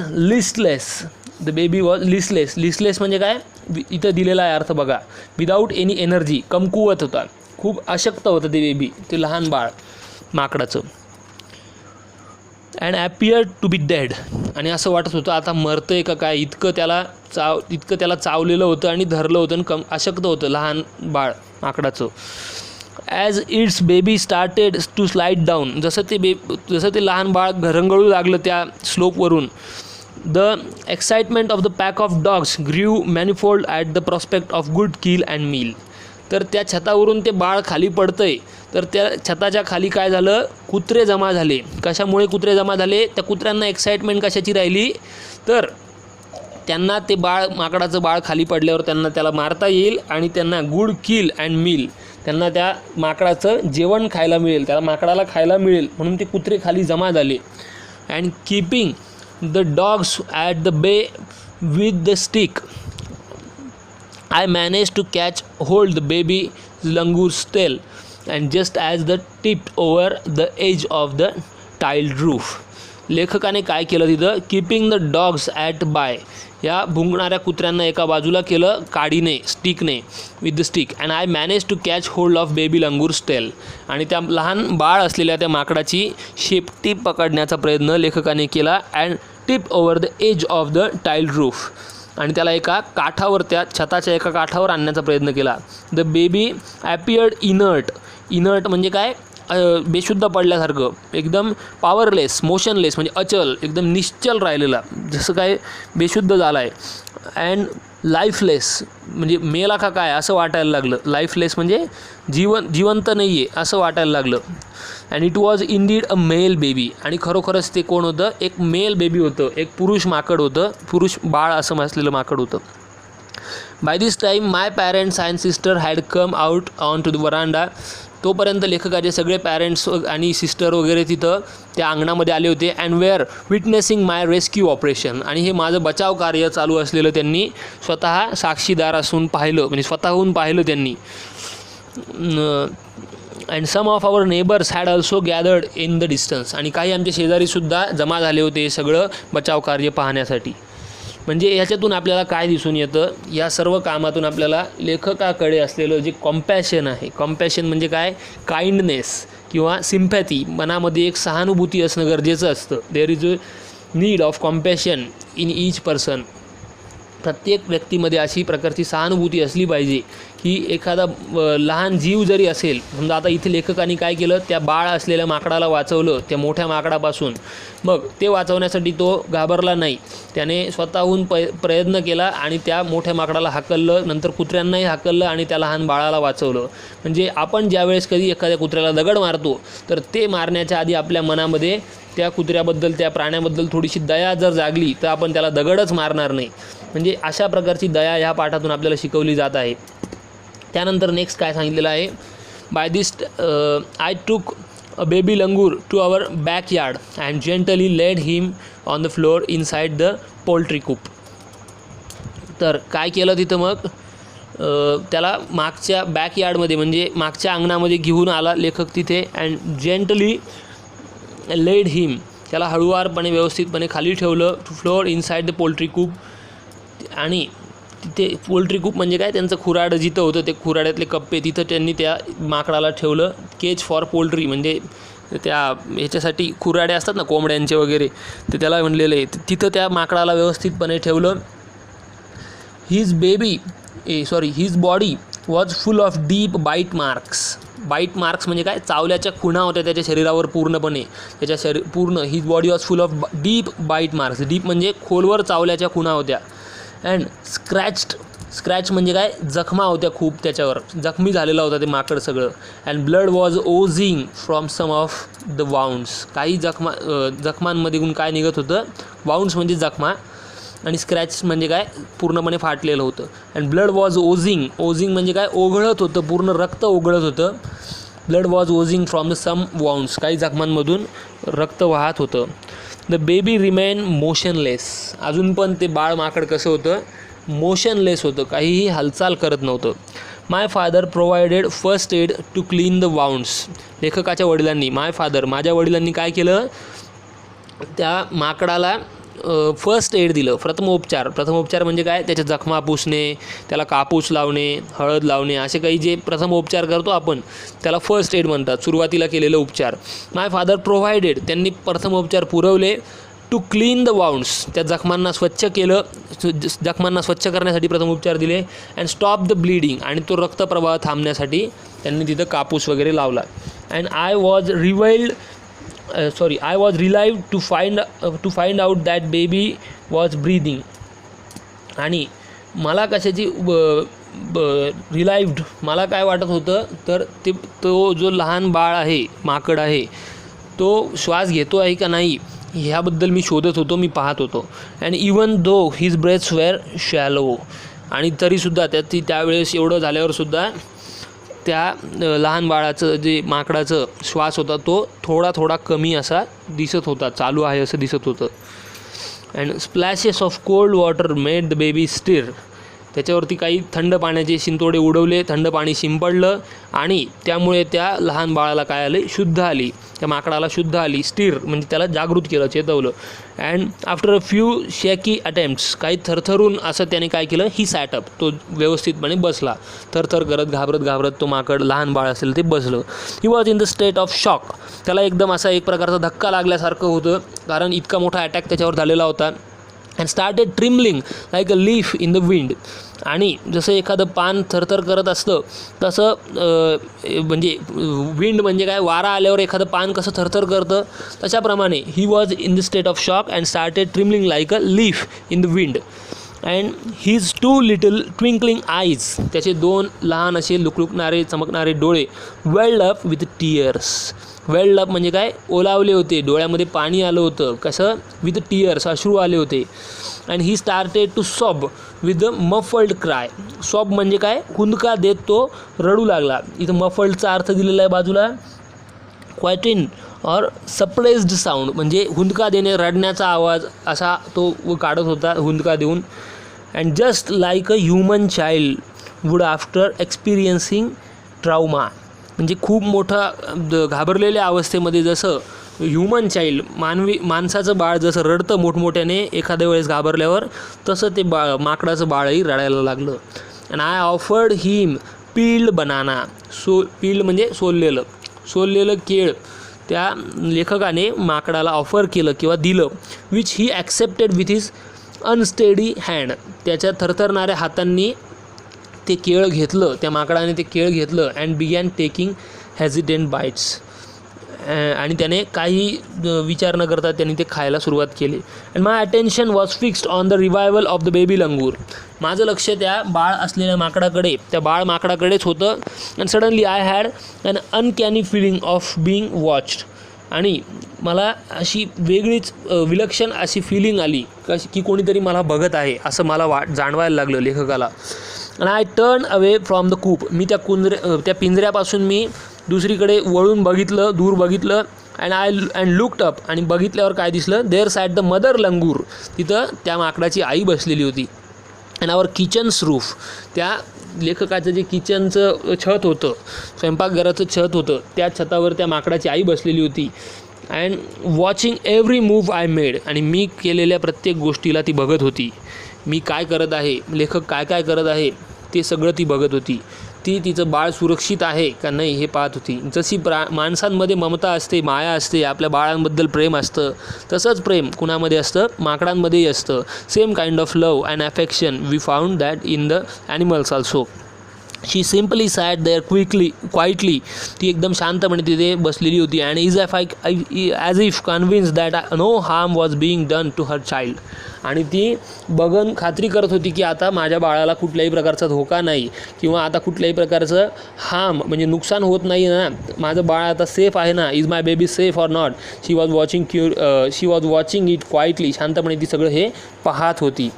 लिस्टलेस म्हणजे काय, इथं दिलेला आहे अर्थ बघा, विदाऊट एनी एनर्जी, कमकुवत होता, खूप अशक्त होतं ते बेबी, ते लहान बाळ माकडाचं. And appear to be dead, आणि असं वाटत होतं आता मरतंय का काय, इतकं त्याला चावलेलं होतं आणि धरलं होतं आणि अशक्त होतं लहान बाळ माकडाचं. As its baby started to slide down, जसं ते लहान बाळ घरंगळू लागलं त्या स्लोपवरून. The excitement of the pack of dogs grew manifold at the prospect of good kill and meal. तर त्या छतावरून ते बाळ खाली पडतंय, तर त्या छताच्या खाली काय झालं, कुत्रे जमा झाले. कशामुळे कुत्रे जमा झाले, त्या कुत्र्यांना एक्साइटमेंट कशाची राहिली, तर त्यांना ते माकडाचं बाळ खाली पडल्यावर त्याला मारता येईल आणि त्यांना गुड किल अँड मील, त्यांना त्या माकडाचं जेवण खायला मिळेल, त्या माकडाला खायला मिळेल, म्हणून ते कुत्रे खाली जमा झाले. And keeping the dogs at the bay with the stick, I manage to catch hold the baby langur's tail and just as the tipped over the edge of the tiled roof. लेखकाने काय केलं तिथं, keeping the dogs at bay, या भुंकणाऱ्या कुत्र्यांना एका बाजूला केलं काडीने, स्टिकने, with the stick. And I manage to catch hold of baby langur's tail, आणि त्या लहान बाळ असलेल्या त्या माकडाची शेपटी पकडण्याचा प्रयत्न लेखकाने केला. And tip over the edge of the tiled roof, आणि त्याला एका काठावर, त्या छताच्या एका काठावर आणण्याचा प्रयत्न केला. द बेबी ॲपियर्ड इनर्ट म्हणजे काय, बेशुद्ध पडल्यासारखं, एकदम पॉवरलेस, मोशनलेस म्हणजे अचल, एकदम निश्चल राहिलेला, जसं काय बेशुद्ध झाला आहे. अँड लाईफलेस म्हणजे मेला का काय असं वाटायला लागलं, लाईफलेस म्हणजे जिवंत नाही आहे असं वाटायला लागलं. And it was indeed a male baby, आणि खरोखरच ते कोण होतं, एक मेल बेबी होतं, एक पुरुष माकड होतं, पुरुष बाळ असं असलेलं माकड होतं. By this time my parents and sister had come out on to the veranda, तोपर्यंत लेखकाचे सगळे पॅरेंट्स आणि सिस्टर वगैरे तिथं त्या अंगणामध्ये आले होते. And were witnessing my rescue operation, आणि हे माझं बचाव कार्य चालू असलेलं त्यांनी स्वतः साक्षीदार असून पाहिलं, म्हणजे स्वतःहून पाहिलं त्यांनी. And some of our neighbours had also gathered in the distance, आणि काही आमचे शेजारीसुद्धा जमा झाले होते सगळं बचाव कार्य पाहण्यासाठी. म्हणजे ह्याच्यातून आपल्याला काय दिसून येतं, या सर्व कामातून आपल्याला लेखकाकडे असलेलं जे कॉम्पॅशन आहे, कॉम्पॅशन म्हणजे काय, काइंडनेस किंवा सिम्पॅथी, मनामध्ये एक सहानुभूती असणं गरजेचं असतं. There is a need of compassion in each person. प्रत्येक व्यक्तीमध्ये अशी प्रकारची सहानुभूती असली पाहिजे की एखादा लहान जीव जरी असेल, समजा आता इथे लेखकाने काय केलं, त्या बाळ असलेल्या माकडाला वाचवलं त्या मोठ्या माकडापासून. मग ते वाचवण्यासाठी तो घाबरला नाही, त्याने स्वतःहून प्रयत्न केला आणि त्या मोठ्या माकडाला हाकललं, नंतर कुत्र्यांनाही हाकललं आणि त्या लहान बाळाला वाचवलं. म्हणजे आपण ज्यावेळेस कधी एखाद्या कुत्र्याला दगड मारतो, तर ते मारण्याच्या आधी आपल्या मनामध्ये त्या कुत्र्याबद्दल, त्या प्राण्याबद्दल थोडीशी दया जर जागली तर आपण त्याला दगडच मारणार नाही. म्हणजे अशा प्रकारची दया ह्या पाठातून आपल्याला शिकवली जात आहे. त्यानंतर नेक्स्ट काय सांगितलेलं आहे, bye this I took a baby langur to our backyard and gently laid him on the floor inside the poultry coop. तर काय केलं तिथं, मग त्याला मागच्या बॅकयार्डमध्ये म्हणजे मागच्या अंगणामध्ये घेऊन आला लेखक तिथे. अँड जेंटली लेड हिम, त्याला हळुवारपणे व्यवस्थितपणे खाली ठेवलं, to floor inside the poultry coop. आणि तिथे पोल्ट्री कूप म्हणजे काय, त्यांचं खुराड जिथं होतं ते खुराड्यातले कप्पे, तिथं त्यांनी त्या माकडाला ठेवलं. केज फॉर पोल्ट्री म्हणजे त्या ह्याच्यासाठी खुराडे असतात ना कोंबड्यांचे वगैरे, ते त्याला म्हणलेलं आहे, तिथं त्या माकडाला व्यवस्थितपणे ठेवलं. His body was full of deep bite marks. Bite marks म्हणजे काय, चावल्याच्या खुणा होत्या त्याच्या शरीरावर पूर्णपणे, त्याच्या पूर्ण his body was full of deep bite marks. Deep म्हणजे खोलवर चावल्याच्या खुणा होत्या. अँड स्क्रॅच म्हणजे काय, जखमा होत्या खूप, त्याच्यावर जखमी झालेला होता ते माकड सगळं. And blood was oozing from some of the wounds. काही जखमांमधून काय निघत होतं, वाउंड्स म्हणजे जखमा, आणि स्क्रॅच म्हणजे काय, पूर्णपणे फाटलेलं होतं. अँड ब्लड वॉज ओझिंग म्हणजे काय, ओघळत होतं, पूर्ण रक्त ओघळत होतं. Blood was oozing from the some wounds, काही जखमांमधून रक्त वाहत होतं. The baby remain motionless. अजून पण ते बाळ माकड कसं होतं, मोशनलेस होतं, काहीही हालचाल करत नव्हतं. My father provided first aid to clean the wounds. लेखकाच्या वडिलांनी, माझ्या वडिलांनी काय केलं, त्या माकडाला फर्स्ट एड दिलं, प्रथमोपचार म्हणजे काय, त्याच्या जखमा पुसणे, त्याला कापूस लावणे, हळद लावणे, असे काही जे प्रथमोपचार करतो आपण त्याला फर्स्ट एड म्हणतात, सुरुवातीला केलेले उपचार. माय फादर प्रोव्हाइडेड, त्यांनी प्रथमोपचार पुरवले. टू क्लीन द वाउंड्स, त्या जखमांना स्वच्छ केलं, जखमांना स्वच्छ करण्यासाठी प्रथमोपचार दिले. अँड स्टॉप द ब्लीडिंग, आणि तो रक्तप्रवाह थांबण्यासाठी त्यांनी तिथं कापूस वगैरे लावला. And I was relieved to find out that baby was breathing. आणि मला कशाची रिलाइव्ड, मला काय वाटत होतं, तर तो जो लहान बाळ आहे, माकड आहे, तो श्वास घेतो आहे का नाही ह्याबद्दल मी शोधत होतो, मी पाहत होतो. And even though his breaths were shallow, आणि तरीसुद्धा त्यावेळेस एवढं झाल्यावरसुद्धा त्या लहान बाळाचं जे माकडाचं श्वास होता तो थोडा कमी असा दिसत होता, चालू आहे असं दिसत होतं. And splashes of cold water made the baby stir. त्याच्यावरती काही थंड पाण्याचे शिंतोडे उडवले, थंड पाणी शिंपडलं, आणि त्यामुळे त्या लहान बाळाला काय आले, शुद्ध आली, त्या माकडाला शुद्ध आली. स्टिर म्हणजे त्याला जागृत केलं, चेतवलं. अँड आफ्टर अ फ्यू शेकी अटेम्प्ट्स, काही थरथरून असं त्याने काय केलं, ही सॅटअप, तो व्यवस्थितपणे बसला. थरथर करत, घाबरत तो माकड, लहान बाळ असेल ते बसलं. ही was in the state of shock. त्याला एकदम असा एक प्रकारचा धक्का लागल्यासारखं होतं, कारण इतका मोठा अटॅक त्याच्यावर झालेला होता. And started trembling like a leaf in the wind. आणि जसं एखादं पान थरथर करत असतं तसं, म्हणजे विंड म्हणजे काय, वारा आल्यावर एखादं पान कसं थरथर करतं तशाप्रमाणे he was in the state of shock and started trembling like a leaf in the wind. And his 2 little twinkling eyes, त्याचे 2 लहान असे लुकलुकणारे चमकणारे डोळे, welled up with tears. Welled up म्हणजे काय, ओलावले होते, डोळ्यामध्ये पाणी आलं होतं, कसं, विथ टीयर्स, अश्रू आले होते. And he started to sob with the muffled cry. Sob म्हणजे काय, हुंदका देत तो रडू लागला. इथं मफल्डचा अर्थ दिलेला आहे बाजूला, क्वाइटिन और सप्रेस्ड साऊंड म्हणजे हुंदका देणे, रडण्याचा आवाज असा तो काढत होता हुंदका देऊन. And just like a human child would after experiencing trauma, म्हणजे खूप मोठा घाबरलेल्या अवस्थेमध्ये जसं ह्युमन चाइल्ड, माणसाचं बाळ जसं रडतं मोठमोठ्याने एखाद्या वेळेस घाबरल्यावर, तसं ते माकडाचं बाळही रडायला लागलं. And I offered him peeled banana. Peeled म्हणजे सोललेलं केळ त्या लेखकाने माकडाला ऑफर केलं किंवा दिलं. Which he accepted with his unsteady hand. त्याच्या थरथरणाऱ्या हातांनी ते केळ घेतलं, त्या माकडाने ते केळ घेतलं. And began taking hesitant bites. आणि त्याने काही विचार न करता त्यांनी ते खायला सुरुवात केली. And my attention was fixed on the revival of the baby लंगूर. माझं लक्ष त्या बाळ असलेल्या माकडाकडे, त्या बाळ माकडाकडेच होतं. And suddenly I had an uncanny feeling of being watched. आणि मला अशी वेगळीच विलक्षण अशी फिलिंग आली की कोणीतरी मला बघत आहे असं मला जाणवायला लागलं लेखकाला. And I turn away from the coop. मी त्या पिंजऱ्यापासून मी दुसरीकडे वळून बघितलं, दूर बघितलं. अँड लुक्ड अप, आणि बघितल्यावर काय दिसलं, there sat the mother langur. तिथं त्या माकडाची आई बसलेली होती. अँड आवर किचन्स रूफ, त्या लेखकाचं जे किचनचं छत होतं, स्वयंपाकघराचं छत होतं, त्या छतावर त्या माकडाची आई बसलेली होती. And watching every move I made. आणि मी केलेल्या प्रत्येक गोष्टीला ती बघत होती. मी काय करत आहे, लेखक काय काय करत आहे ते सगळं ती बघत होती. ती तिचं बाळ सुरक्षित आहे का नाही हे पाहत होती. जशी माणसांमध्ये ममता असते, माया असते, आपल्या बाळांबद्दल प्रेम असतं, तसंच प्रेम कुणामध्ये असतं, माकडांमध्येही असतं. Same kind of love and affection we found that in the animals also. She simply sat there quietly. ती एकदम शांतपणे तिथे बसलेली होती. And is as if convince that no harm was being done to her child. आणि ती बघून खात्री करत होती की आता माझ्या बाळाला कुठल्याही प्रकारचा धोका नाही किंवा आता कुठल्याही प्रकारचं हार्म म्हणजे नुकसान होत नाही ना, माझं बाळ आता सेफ आहे ना, is my baby safe or not. She was watching it quietly. शांतपणे ती सगळं हे पाहत होती.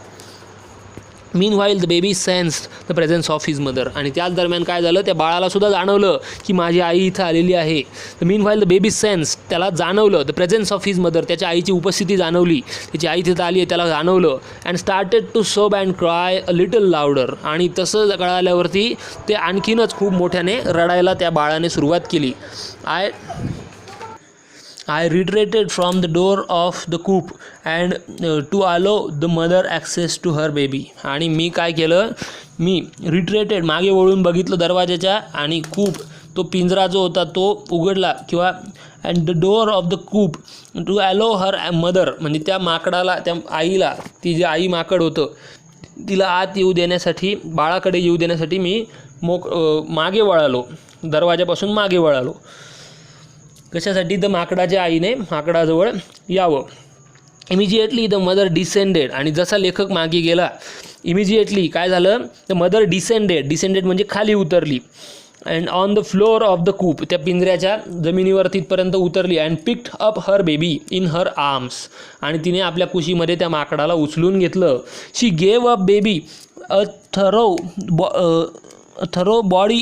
Meanwhile the baby sensed the presence of his mother. आणि त्याच दरम्यान काय झालं, त्या बाळालासुद्धा जाणवलं की माझी आई इथं आलेली आहे. The meanwhile the baby sense, त्याला जाणवलं the presence of his mother, त्याच्या आईची उपस्थिती जाणवली, त्याची आई तिथं आली आहे त्याला जाणवलं. अँड स्टार्टेड टू सोब and cry a little louder. आणि तसं कळाल्यावरती ते आणखीनच खूप मोठ्याने रडायला त्या बाळाने सुरुवात केली. I retreated from the door of the coop and to allow the mother access to her baby. आणि मी काय केलं, मी रिट्रेटेड मागे वळून बघितलं दरवाजाच्या आणि कूप तो पिंजरा जो होता तो उघडला किंवा and the door of the coop to allow her mother म्हणजे त्या माकडाला, त्या आईला, ती जे आई माकड होतं तिला आत येऊ देण्यासाठी, बाळाकडे येऊ देण्यासाठी मी मागे वळालो, दरवाजापासून मागे वळालो. कशासाठी, तर माकडाच्या आईने माकडाजवळ यावं. Immediately the mother descended. आणि जसा लेखक मागे गेला इमिजिएटली काय झालं, द मदर डिसेंडेड म्हणजे खाली उतरली. And on the floor of the coop, त्या पिंजऱ्याच्या जमिनीवर तिथपर्यंत उतरली. And picked up her baby in her arms. आणि तिने आपल्या कुशीमध्ये त्या माकडाला उचलून घेतलं. She gave up baby a thorough body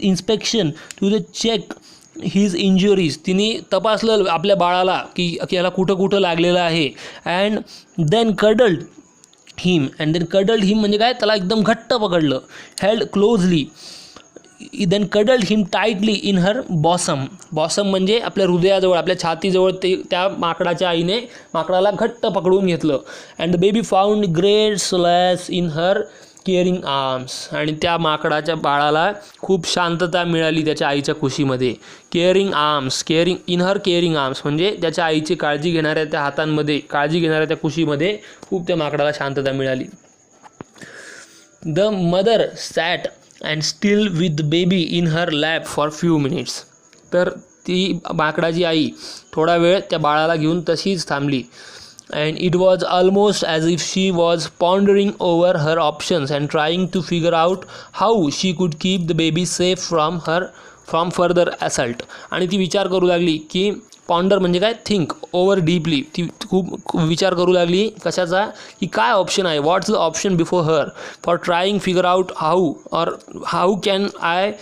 inspection to the check his injuries. तिने तपासलं आपल्या बाळाला की याला कुठं कुठं लागलेलं आहे. अँड देन कडल्ड हिम म्हणजे काय, त्याला एकदम घट्ट पकडलं. Held closely. Then cuddled him tightly in her bosom म्हणजे आपल्या हृदयाजवळ, आपल्या छातीजवळ ते त्या माकडाच्या आईने माकडाला घट्ट पकडून घेतलं. And the baby found great solace in her caring arms. आणि त्या माकडाच्या बाळाला खूप शांतता मिळाली त्याच्या आईच्या कुशीमध्ये. केअरिंग आर्म्स म्हणजे त्याच्या आईची काळजी घेणाऱ्या त्या हातांमध्ये, काळजी घेणाऱ्या त्या कुशीमध्ये खूप त्या माकडाला शांतता मिळाली. The mother sat and still with baby in her lap for few minutes. तर ती माकडाची आई थोडा वेळ त्या बाळाला घेऊन तशीच थांबली. And it was almost as if she was pondering over her options and trying to figure out how she could keep the baby safe from further assault. आणि ती विचार करू लागली की पॉन्डर म्हणजे काय, थिंक, ओव्हर डीपली. ती खूप विचार करू लागली कशाचा, की काय ऑप्शन आहे, what's the option before her for trying figure out how can I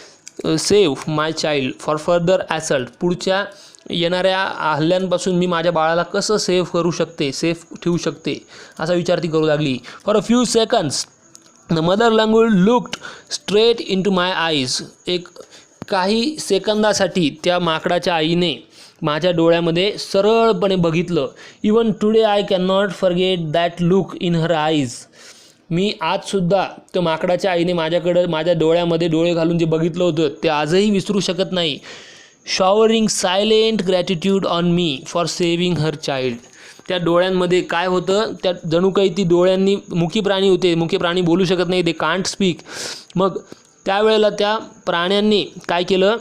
save my child for further assault. पुढच्या येणाऱ्या हल्ल्यांपासून मी माझ्या बाळाला कसं सेफ ठेवू शकते असा विचार ती करू लागली. For a few seconds the mother langur looked straight into my eyes. काही सेकंदासाठी त्या माकडाच्या आईने माझ्या डोळ्यामध्ये सरळपणे बघितलं. Even today I can not forget that look in her eyes. मी आजसुद्धा त्या माकडाच्या आईने माझ्या डोळ्यामध्ये डोळे घालून जे बघितलं होतं ते आजही विसरू शकत नाही. Showering silent gratitude on me for saving her child. त्या डोळ्यांमध्ये काय होतं, त्या जणू काही ती डोळ्यांनी, मुकी प्राणी होते, मुकी प्राणी बोलू शकत नाही, दे कांट स्पीक. मग त्यावेळेला त्या प्राण्यांनी काय केलं,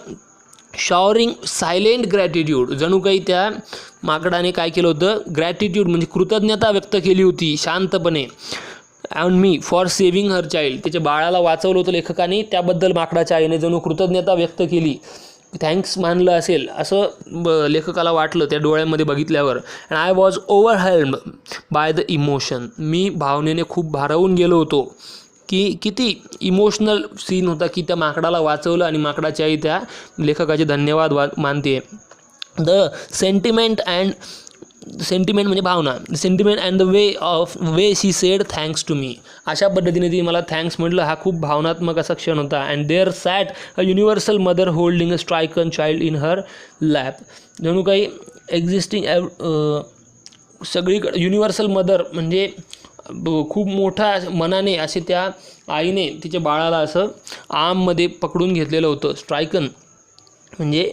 शॉवरिंग सायलेंट ग्रॅटिट्यूड, जणू काही त्या माकडाने काय केलं होतं, ग्रॅटिट्यूड म्हणजे कृतज्ञता व्यक्त केली होती शांतपणे on me for saving her child. त्याच्या बाळाला वाचवलं होतं लेखकाने, त्याबद्दल माकडाच्या आईने जणू कृतज्ञता व्यक्त केली, थँक्स मानलं असेल असं लेखकाला वाटलं त्या डोळ्यांमध्ये बघितल्यावर. And I was overwhelmed by the emotion. मी भावनेने खूप भारावून गेलो होतो. की किती इमोशनल सीन होता की त्या माकडाला वाचवलं आणि माकडाची आई त्या लेखकाचे धन्यवाद मानते. द सेंटिमेंट म्हणजे भावना, sentiment and the way she said thanks to me. अशा पद्धतीने ती मला थँक्स म्हटलं, हा खूप भावनात्मक असा क्षण होता. And there sat a universal mother holding a stricken child in her lap. जणू काही एक्झिस्टिंग सगळीकडे युनिव्हर्सल मदर म्हणजे खूप मोठ्या मनाने असे त्या आईने तिच्या बाळाला असं आर्ममध्ये पकडून घेतलेलं होतं. स्ट्रायकन म्हणजे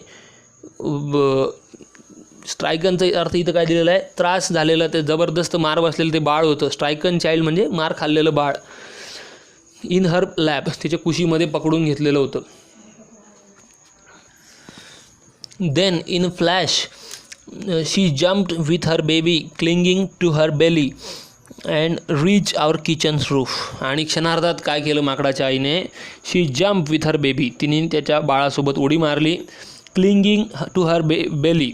स्ट्रायकनचा अर्थ इथं काय दिलेला आहे, त्रास झालेला, ते जबरदस्त मार बसलेलं ते बाळ होतं. स्ट्रायकन चाइल्ड म्हणजे मार खाल्लेलं बाळ. इन हर लॅप, तिच्या कुशीमध्ये पकडून घेतलेलं होतं. Then in flash she jumped with her baby clinging to her belly and reach our kitchen's roof. आणि क्षणार्धात काय केलं माकडाच्या आईने, she jump with her baby, तिने त्याच्या बाळासोबत उडी मारली, क्लिंगिंग टू हर बेली,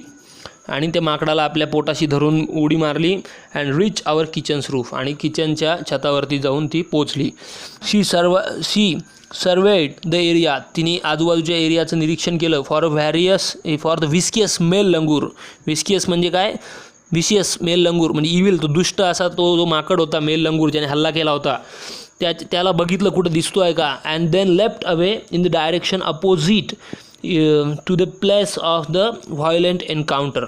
आणि त्या माकडाला आपल्या पोटाशी धरून उडी मारली, and reach our kitchen's roof, आणि किचनच्या छतावरती जाऊन ती पोचली. शी सर्वेड द एरिया, तिने आजूबाजूच्या एरियाचं निरीक्षण केलं, फॉर द विस्कियस मेल लंगूर. विस्कियस म्हणजे काय, विशियस मेल लंगूर म्हणजे इव्हिल, तो दुष्ट असा तो जो माकड होता मेल लंगूर ज्याने हल्ला केला होता, त्याला बघितलं कुठं दिसतो आहे का. And then left away in the direction opposite to the place of the violent encounter.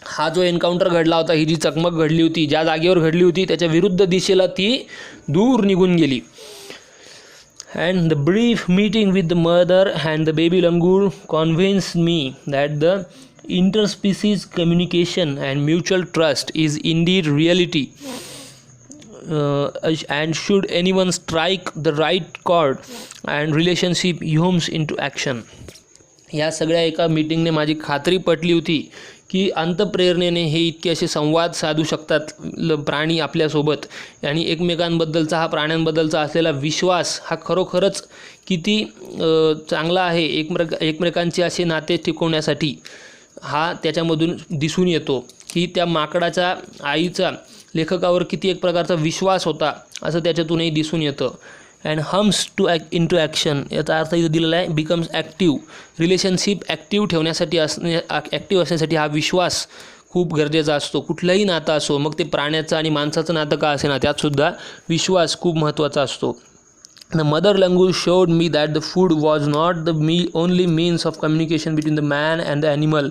हा जो एन्काउंटर घडला होता, ही जी चकमक घडली होती, ज्या जागेवर घडली होती त्याच्या विरुद्ध दिशेला ती दूर निघून गेली. And the brief meeting with the mother and the baby langur convinced me that the interspecies communication and mutual trust is indeed reality. And should anyone strike the right chord and relationship homes into action. या सगळ्या एका मीटिंगने माझी खात्री पटली होती की अंतप्रेरणेने हे इतके असे संवाद साधू शकतात प्राणी आपल्यासोबत, आणि एकमेकांबद्दलचा हा प्राण्यांबद्दलचा असलेला विश्वास हा खरोखरच किती चांगला आहे एकमेकांचे असे नाते टिकवण्यासाठी, हा त्याच्यामधून दिसून येतो की त्या माकडाच्या आईचा लेखकावर किती एक प्रकारचा विश्वास होता असं त्याच्यातूनही दिसून येतं. अँड हम्स इंटू ॲक्शन, याचा अर्थ इथं दिलेला आहे बिकम्स ॲक्टिव्ह. रिलेशनशिप ॲक्टिव्ह ठेवण्यासाठी ॲक्टिव्ह असण्यासाठी हा विश्वास खूप गरजेचा असतो. कुठलंही नातं असो, मग ते प्राण्याचं आणि माणसाचं नातं का असेना, त्यातसुद्धा विश्वास खूप महत्त्वाचा असतो. The mother langur showed me that the food was not the only means of communication between the man and the animal,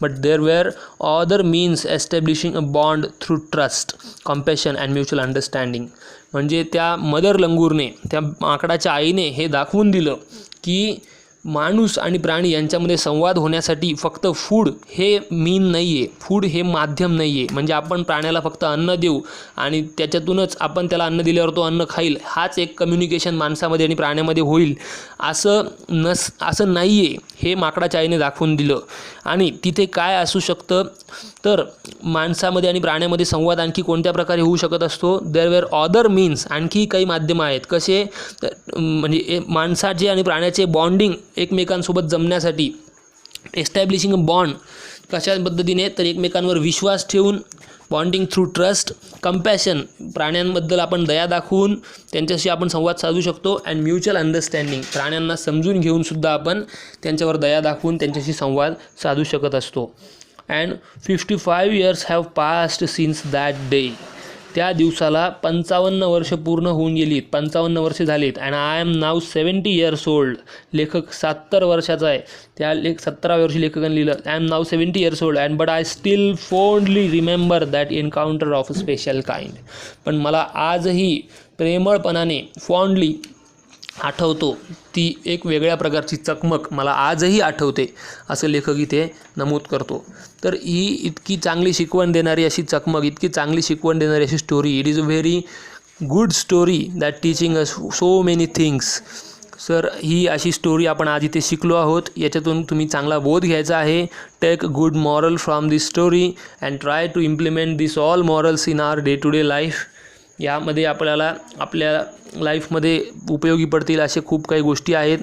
but there were other means establishing a bond through trust, compassion and mutual understanding. म्हणजे त्या मदर लंगूरने, त्या माकडाच्या आईने हे दाखवून दिलं की माणूस आणि प्राणी यांच्यामध्ये संवाद होण्यासाठी फक्त फूड हे मीन नाही आहे, फूड हे माध्यम नाही आहे. म्हणजे आपण प्राण्याला फक्त अन्न देऊ आणि त्याच्यातूनच आपण त्याला अन्न दिल्यावर तो अन्न खाईल, हाच एक कम्युनिकेशन माणसामध्ये आणि प्राण्यामध्ये होईल असं नाही आहे, हे माकडाच्या आईने दाखवून दिलं. आणि तिथे काय असू शकतं तर माणसामध्ये आणि प्राण्यामध्ये संवाद आणखी कोणत्या प्रकारे होऊ शकत असतो. देअर वेअर अदर मीन्स, आणखी काही माध्यम आहेत. कसे, म्हणजे माणसाचे आणि प्राण्याचे बॉन्डिंग एकमेकांसोबत जमण्यासाठी, एस्टॅब्लिशिंग अ बॉन्ड कशा पद्धतीने तर एकमेकांवर विश्वास ठेवून, बॉन्डिंग थ्रू ट्रस्ट, कंपॅशन प्राण्यांबद्दल आपण दया दाखवून त्यांच्याशी आपण संवाद साधू शकतो, अँड म्युच्युअल अंडरस्टँडिंग प्राण्यांना समजून घेऊनसुद्धा आपण त्यांच्यावर दया दाखवून त्यांच्याशी संवाद साधू शकत असतो. And 55 years have passed since that day. त्या दिवसाला 55 वर्ष पूर्ण होऊन गेलीत, 55 वर्षे झालीत. And I am now 70 years old. लेखक 70 वर्षाचा आहे. त्या 17व्या वर्षी लेखकाने लिहिलं I am now 70 years old and but I still fondly remember that encounter of a special kind. पण मला आजही प्रेमळपणाने फॉन्डली आठवतो, ती एक वेगळ्या प्रकारची चकमक मला आजही आठवते, असं लेखक इथे नमूद करतो. तर ही इतकी चांगली शिकवण देणारी अशी चकमक, इतकी चांगली शिकवण देणारी अशी story, it is a very good story that teaching us so many things. Sir ही अशी स्टोरी आपण आज इथे शिकलो आहोत, याच्यातून तुम्ही चांगला बोध घ्यायचा आहे. Take good moral from this story and try to implement this all morals in our day to day life. यामध्ये आपल्याला आपल्या लाईफमध्ये उपयोगी पडतील असे खूप काही गोष्टी आहेत.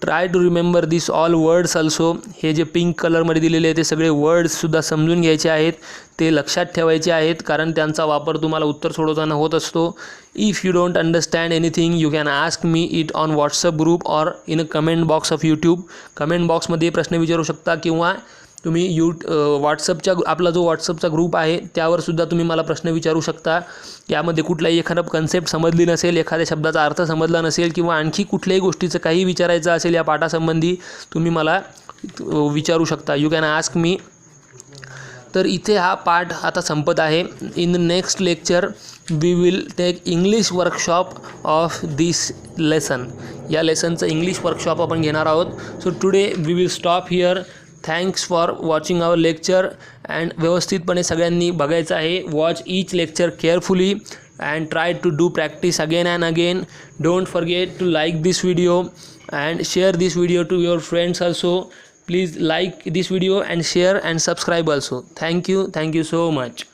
Try to remember this all words also. हे जे पिंक कलरमध्ये दिलेले आहेत ते सगळे वर्ड्ससुद्धा समजून घ्यायचे आहेत, ते लक्षात ठेवायचे आहेत, कारण त्यांचा वापर तुम्हाला उत्तर सोडवताना होत असतो. If you don't understand anything you can ask me it on WhatsApp group or in a comment box of YouTube. Comment बॉक्समध्ये प्रश्न विचारू शकता किंवा तुम्ही व्हॉट्सअपच्या आपला जो व्हॉट्सअपचा ग्रुप आहे त्यावरसुद्धा तुम्ही मला प्रश्न विचारू शकता. यामध्ये कुठलाही एखादा कन्सेप्ट समजली नसेल, एखाद्या शब्दाचा अर्थ समजला नसेल किंवा आणखी कुठल्याही गोष्टीचं काही विचारायचं असेल या पाठासंबंधी तुम्ही मला विचारू शकता. You can ask me. तर इथे हा पाठ आता संपत आहे. In the next lecture we will take English workshop of this lesson. या लेसनचं इंग्लिश वर्कशॉप आपण घेणार आहोत. So today we will stop here. Thanks for watching our lecture. And व्यवस्थितपणे सगळ्यांनी बघायचं आहे. Watch each lecture carefully. and try to do practice again and again. Don't forget to like this video and share this video to your friends also. Please like this video and share and subscribe also. Thank you so much.